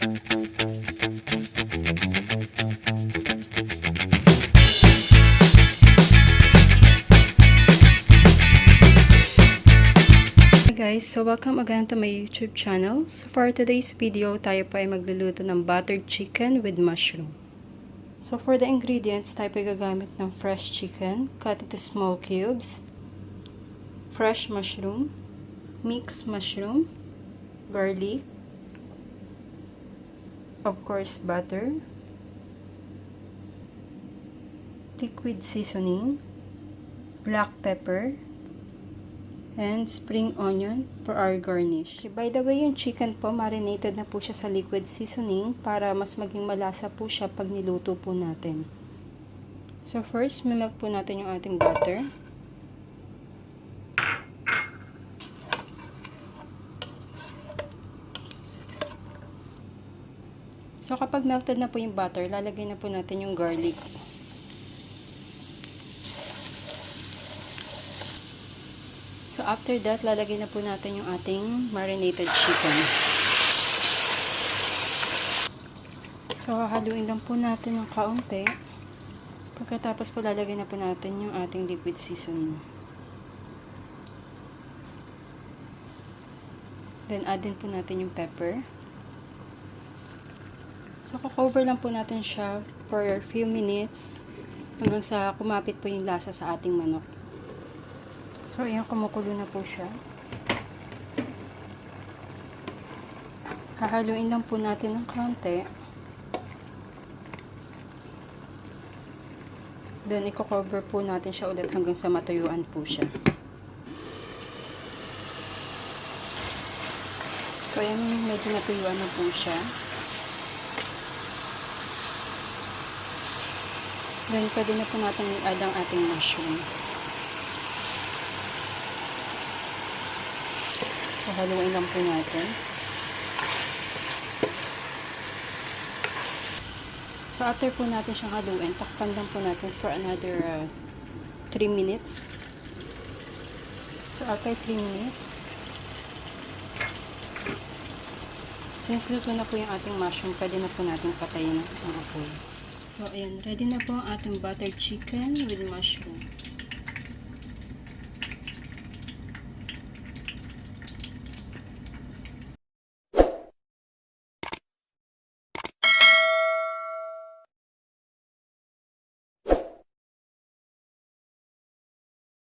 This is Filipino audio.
Guys, so welcome again to my YouTube channel. So for today's video, tayo pa ay magluluto ng buttered chicken with mushroom. So for the ingredients, tayo pa ay gagamit ng fresh chicken, cut into small cubes, fresh mushroom, mixed mushroom, garlic, of course butter, liquid seasoning, black pepper, and spring onion for our garnish. Okay, by the way, yung chicken po, marinated na po siya sa liquid seasoning para mas maging malasa po siya pag niluto po natin. So first, mimelt po natin yung ating butter. So kapag melted na po yung butter, lalagay na po natin yung garlic. So after that, lalagay na po natin yung ating marinated chicken. So hahaluin lang po natin ng kaunti. Pagkatapos po lalagay na po natin yung ating liquid seasoning. Then add din po natin yung pepper. So cover lang po natin siya for a few minutes hanggang sa kumapit po yung lasa sa ating manok. So, ayan, kumukulo na po siya. Hahaluin lang po natin ng konti. Then, i-cover po natin siya ulit hanggang sa matuyuan po siya. So, ayan, medyo natuyuan na po siya. Then, pwede na po natin i-add ang ating mushroom. So, haluin lang po natin. So, after po natin siyang haluin, takpan lang po natin for another 3 minutes. So, after 3 minutes, since luto na po yung ating mushroom, pwede na po natin patayin ang apoy. So, ayan, ready na po ang ating buttered chicken with mushroom.